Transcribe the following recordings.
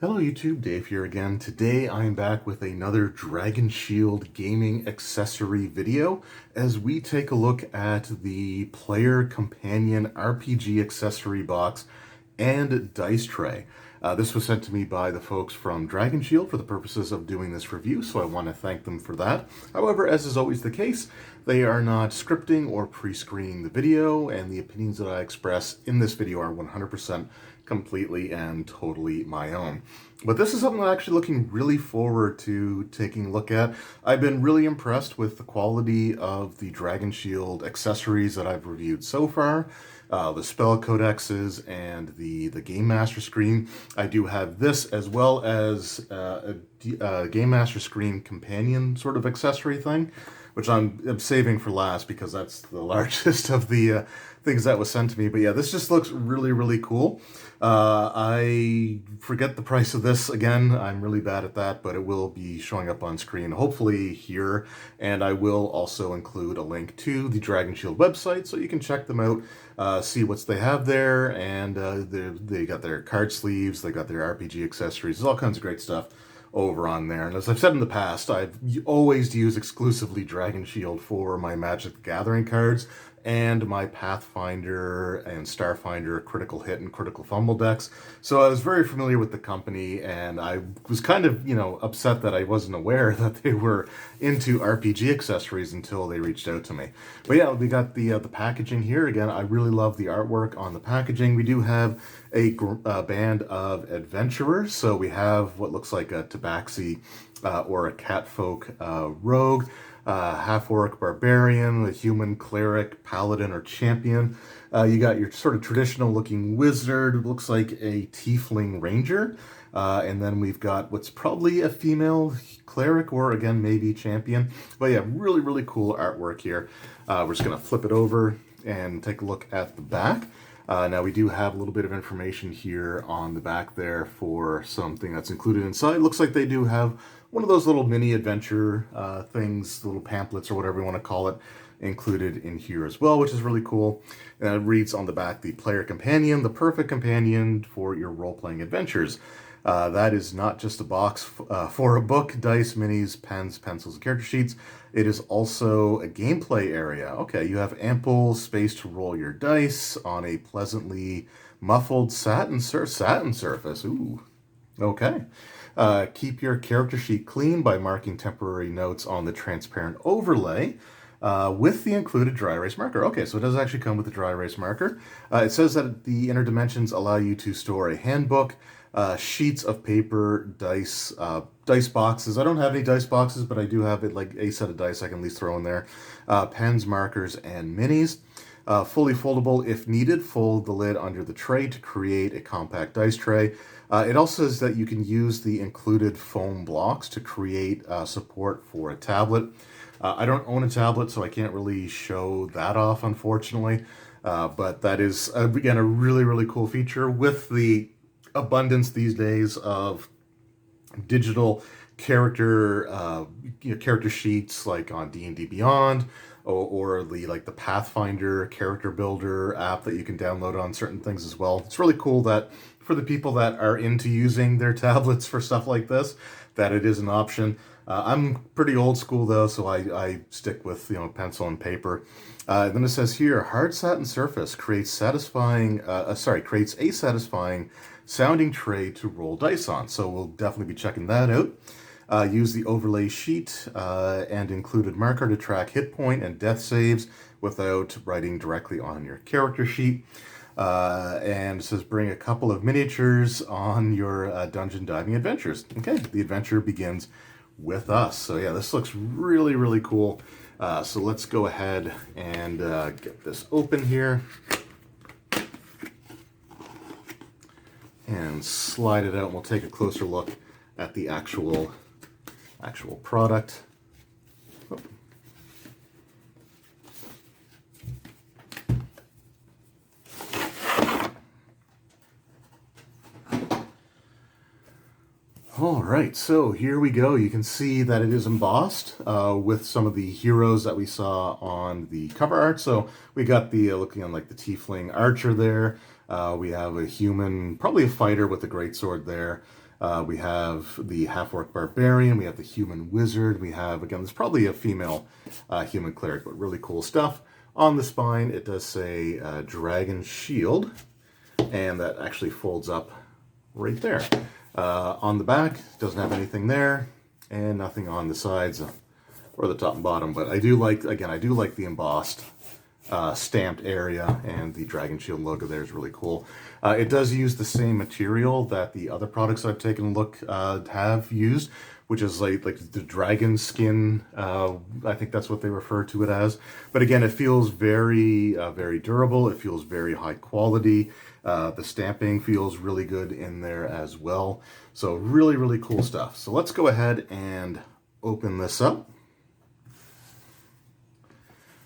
Hello YouTube, Dave here again. Today I am back with another Dragon Shield gaming accessory video as we take a look at the Player Companion RPG accessory box and dice tray. This was sent to me by the folks from Dragon Shield for the purposes of doing this review, so I want to thank them for that. However, as is always the case, they are not scripting or pre-screening the video, and the opinions that I express in this video are 100% completely and totally my own. But this is something I'm actually looking really forward to taking a look at. I've been really impressed with the quality of the Dragon Shield accessories that I've reviewed so far. The spell codexes and the Game Master screen. I do have this as well as a Game Master screen companion sort of accessory thing, which I'm saving for last because that's the largest of the things that was sent to me. But yeah, this just looks really, really cool. I forget the price of this again. I'm really bad at that, but it will be showing up on screen, hopefully here. And I will also include a link to the Dragon Shield website so you can check them out, see what they have there. And they got their card sleeves, they got their RPG accessories, there's all kinds of great stuff over on there. And as I've said in the past, I've always used exclusively Dragon Shield for my Magic the Gathering cards and my Pathfinder and Starfinder Critical Hit and Critical Fumble decks. So I was very familiar with the company, and I was kind of, upset that I wasn't aware that they were into RPG accessories until they reached out to me. But yeah, we got the packaging here. Again, I really love the artwork on the packaging. We do have a band of adventurers. So we have what looks like a Tabaxi or a Catfolk rogue, half-orc barbarian, a human cleric, paladin, or champion. You got your sort of traditional-looking wizard, looks like a tiefling ranger. And then we've got what's probably a female cleric or, again, maybe champion. But yeah, really, really cool artwork here. We're just going to flip it over and take a look at the back. Now we do have a little bit of information here on the back there for something that's included inside. Looks like they do have one of those little mini adventure things, little pamphlets or whatever you want to call it, included in here as well, which is really cool. It reads on the back, the Player Companion, the perfect companion for your role-playing adventures. That is not just a box for a book, dice, minis, pens, pencils, and character sheets. It is also a gameplay area. Okay, you have ample space to roll your dice on a pleasantly muffled satin surface. Ooh, okay. Keep your character sheet clean by marking temporary notes on the transparent overlay with the included dry erase marker. Okay, so it does actually come with a dry erase marker. It says that the inner dimensions allow you to store a handbook, sheets of paper, dice boxes. I don't have any dice boxes, but I do have it like a set of dice I can at least throw in there. Pens, markers, and minis. Fully foldable if needed. Fold the lid under the tray to create a compact dice tray. It also says that you can use the included foam blocks to create support for a tablet. I don't own a tablet, so I can't really show that off, unfortunately. But that is, again, a really, really cool feature with the abundance these days of digital character character sheets like on D&D Beyond or the Pathfinder character builder app that you can download on certain things as well. It's really cool that for the people that are into using their tablets for stuff like this, that it is an option. I'm pretty old school though, so I stick with pencil and paper. Then it says here, hard satin surface creates a satisfying sounding tray to roll dice on. So we'll definitely be checking that out. Use the overlay sheet and included marker to track hit point and death saves without writing directly on your character sheet. And it says bring a couple of miniatures on your dungeon diving adventures. Okay, the adventure begins with us. So yeah, this looks really, really cool. So let's go ahead and get this open here. And slide it out, and we'll take a closer look at the actual product. Oh. All right, so here we go. You can see that it is embossed with some of the heroes that we saw on the cover art. So we got the looking on like the tiefling archer there. We have a human, probably a fighter with a greatsword there. We have the half-orc barbarian, we have the human wizard, we have, again, there's probably a female human cleric, but really cool stuff. On the spine, it does say Dragon Shield, and that actually folds up right there. On the back, doesn't have anything there, and nothing on the sides or the top and bottom, but I do like, again, I do like the embossed stamped area, and the Dragon Shield logo there is really cool. It does use the same material that the other products I've taken a look have used, which is like the dragon skin. I think that's what they refer to it as. But again, it feels very, very durable. It feels very high quality. The stamping feels really good in there as well. So really, really cool stuff. So let's go ahead and open this up.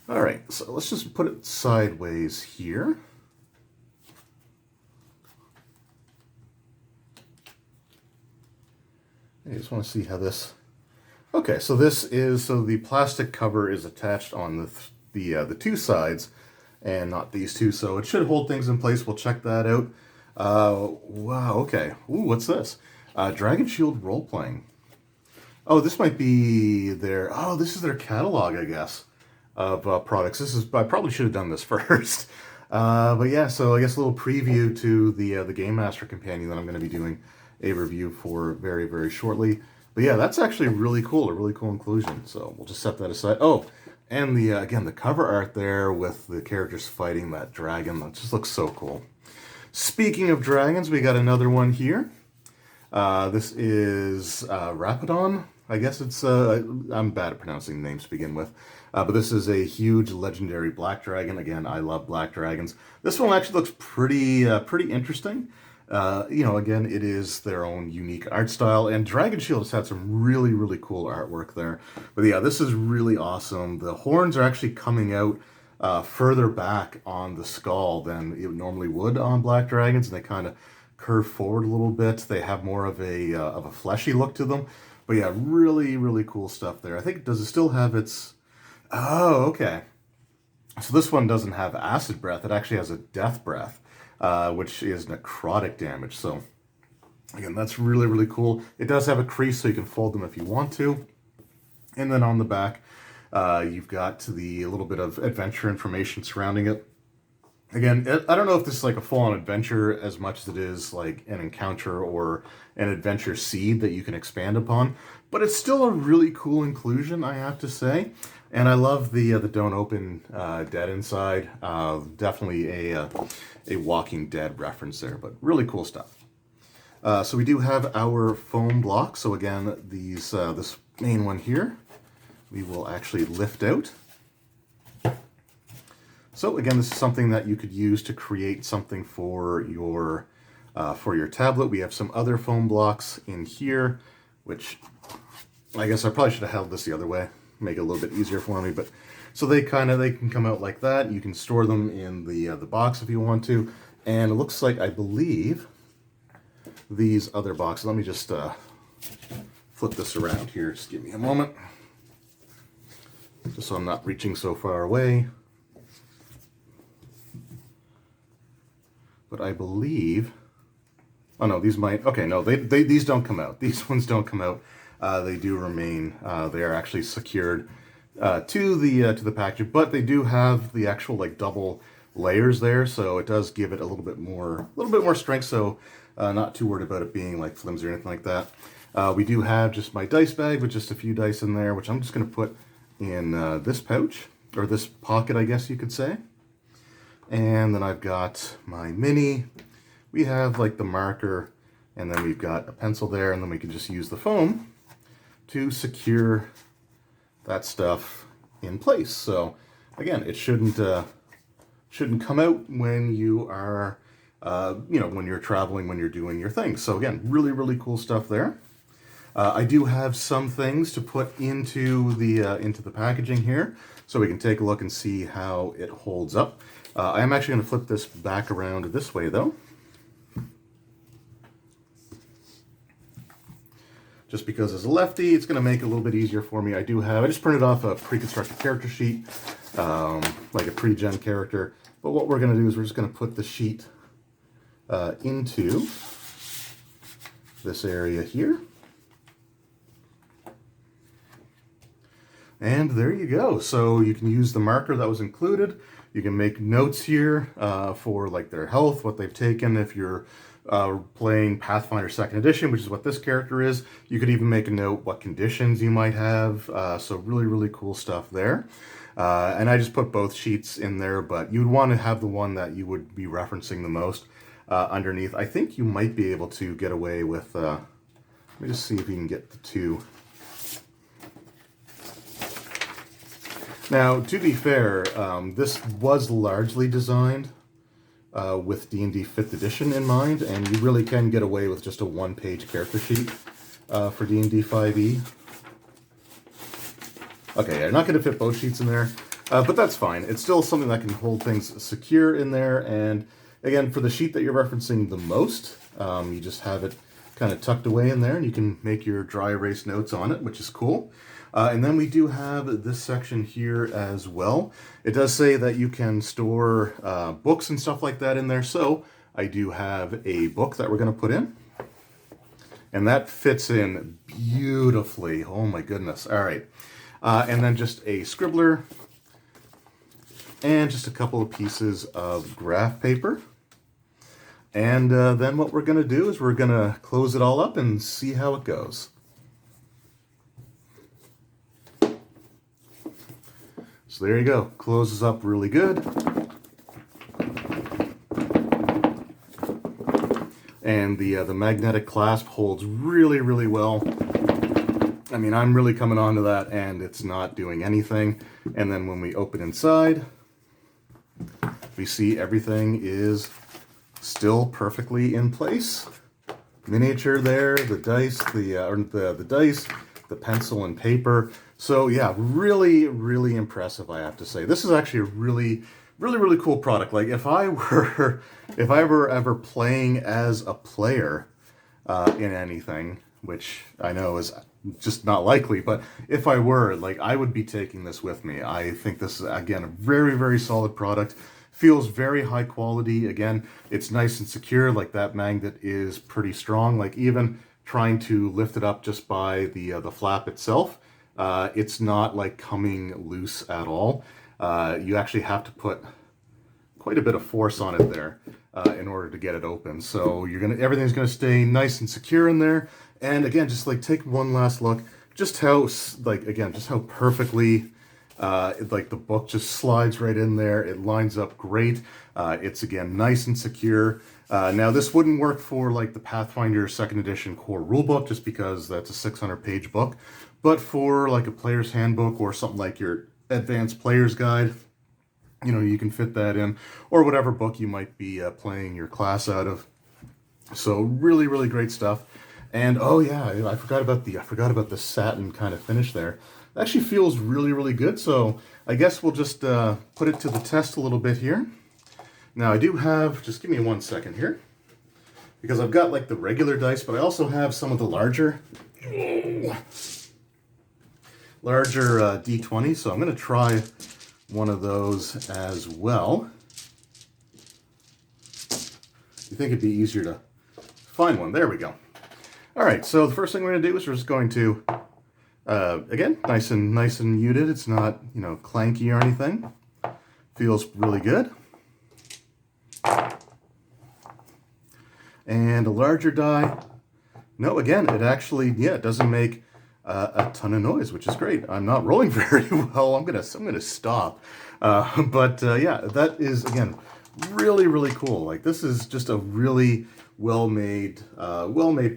All right, so let's just put it sideways here. I just want to see how this... Okay, so this is, so the plastic cover is attached on the two sides and not these two, so it should hold things in place. We'll check that out. Wow, okay. Ooh, what's this? Dragon Shield role-playing. Oh, this might be their... Oh, this is their catalog, I guess, of products. This is, I probably should have done this first. But yeah, so I guess a little preview to the Game Master Companion that I'm going to be doing a review for very, very shortly. But yeah, that's actually really cool, a really cool inclusion. So we'll just set that aside. Oh, and the again, the cover art there with the characters fighting that dragon, that just looks so cool. Speaking of dragons, we got another one here. This is Rapidon. I guess it's, I'm bad at pronouncing names to begin with. But this is a huge legendary black dragon. Again, I love black dragons. This one actually looks pretty interesting. You know, again, it is their own unique art style, and Dragon Shield has had some really, really cool artwork there. But yeah, this is really awesome. The horns are actually coming out further back on the skull than it normally would on black dragons, and they kind of curve forward a little bit. They have more of a fleshy look to them. But yeah, really, really cool stuff there. I think, does it still have its... Oh, okay. So this one doesn't have acid breath. It actually has a death breath, which is necrotic damage. So again, that's really, really cool. It does have a crease, so you can fold them if you want to. And then on the back, you've got the little bit of adventure information surrounding it. Again, I don't know if this is like a full-on adventure as much as it is like an encounter or an adventure seed that you can expand upon, but it's still a really cool inclusion, I have to say. And I love the Don't Open Dead inside. Definitely a Walking Dead reference there, but really cool stuff. So we do have our foam block. So again, these this main one here, we will actually lift out. So again, this is something that you could use to create something for your tablet. We have some other foam blocks in here, which I guess I probably should have held this the other way, make it a little bit easier for me. But so they can come out like that. You can store them in the box if you want to. And it looks like, I believe, these other boxes. Let me just flip this around here. Just give me a moment, just so I'm not reaching so far away. But I believe, oh no, these might, okay, no, these don't come out. These ones don't come out. They do remain, they are actually secured to the package, but they do have the actual like double layers there, so it does give it a little bit more strength, so not too worried about it being like flimsy or anything like that. We do have just my dice bag with just a few dice in there, which I'm just going to put in this pouch, or this pocket, I guess you could say. And then I've got my mini. We have like the marker, and then we've got a pencil there, and then we can just use the foam to secure that stuff in place. So again, it shouldn't come out when you are, you know, when you're traveling, when you're doing your thing. So again, really, really cool stuff there. I do have some things to put into the packaging here, so we can take a look and see how it holds up. I am actually going to flip this back around this way, though. Just because as a lefty, it's going to make it a little bit easier for me. I just printed off a pre-constructed character sheet, like a pre-gen character. But what we're going to do is we're just going to put the sheet into this area here. And there you go. So you can use the marker that was included. You can make notes here for like their health, what they've taken. If you're playing Pathfinder 2nd Edition, which is what this character is, you could even make a note what conditions you might have. So really, really cool stuff there. And I just put both sheets in there, but you'd want to have the one that you would be referencing the most underneath. I think you might be able to get away with, let me just see if you can get the two. Now, to be fair, this was largely designed with D&D 5th edition in mind, and you really can get away with just a one-page character sheet for D&D 5e. Okay, I'm not going to fit both sheets in there, but that's fine. It's still something that can hold things secure in there, and again, for the sheet that you're referencing the most, you just have it kind of tucked away in there, and you can make your dry erase notes on it, which is cool. And then we do have this section here as well. It does say that you can store books and stuff like that in there, so I do have a book that we're going to put in. And that fits in beautifully. Oh my goodness. All right. And then just a scribbler and just a couple of pieces of graph paper. And then what we're going to do is we're going to close it all up and see how it goes. So there you go, closes up really good. And the magnetic clasp holds really, really well. I mean, I'm really coming onto that and it's not doing anything. And then when we open inside, we see everything is still perfectly in place. Miniature there, the dice, the dice, the pencil and paper. So yeah, really, really impressive, I have to say. This is actually a really, really, really cool product. Like if I were ever playing as a player in anything, which I know is just not likely, but if I were, like, I would be taking this with me. I think this is, again, a very, very solid product. Feels very high quality. Again, it's nice and secure. Like that magnet is pretty strong. Like even trying to lift it up just by the flap itself, it's not like coming loose at all. You actually have to put quite a bit of force on it there in order to get it open. So everything's gonna stay nice and secure in there. And again, just like take one last look, just how just how perfectly like the book just slides right in there. It lines up great. It's again nice and secure. Now this wouldn't work for like the Pathfinder 2nd Edition core rulebook, just because that's a 600-page book. But for like a player's handbook or something like your advanced player's guide, you know, you can fit that in, or whatever book you might be playing your class out of. So really, really great stuff. And oh yeah, I forgot about the satin kind of finish there. It actually feels really, really good. So I guess we'll just put it to the test a little bit here. Now I do have, just give me 1 second here, because I've got like the regular dice, but I also have some of the larger D20. So I'm going to try one of those as well. You think it'd be easier to find one? There we go. All right, so the first thing we're going to do is we're just going to, again, nice and muted. It's not, you know, clanky or anything. Feels really good. And a larger die. No, again, it actually, yeah, it doesn't make a ton of noise, which is great. I'm not rolling very well. I'm gonna stop. Yeah, that is, again, really, really cool. Like this is just a really well-made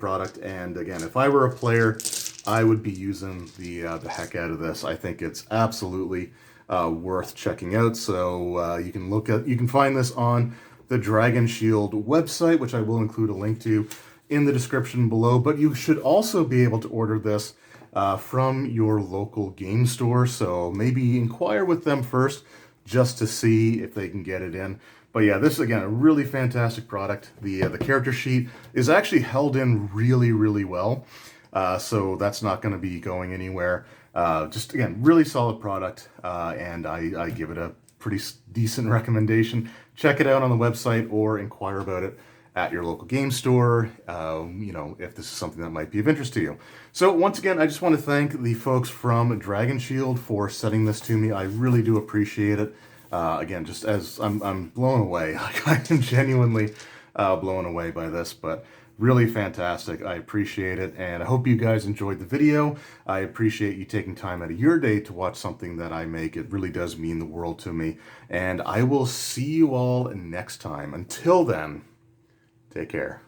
product. And again, if I were a player, I would be using the heck out of this. I think it's absolutely worth checking out. So you can find this on the Dragon Shield website, which I will include a link to in the description below. But you should also be able to order this from your local game store. So maybe inquire with them first just to see if they can get it in. But yeah, this is, again, a really fantastic product. The character sheet is actually held in really, really well. So that's not going to be going anywhere. Just, again, really solid product. And I give it a pretty decent recommendation. Check it out on the website or inquire about it at your local game store, you know, if this is something that might be of interest to you. So once again, I just want to thank the folks from Dragon Shield for sending this to me. I really do appreciate it. Again, just as I'm blown away. Like, I am genuinely blown away by this, but really fantastic. I appreciate it, and I hope you guys enjoyed the video. I appreciate you taking time out of your day to watch something that I make. It really does mean the world to me, and I will see you all next time. Until then, take care.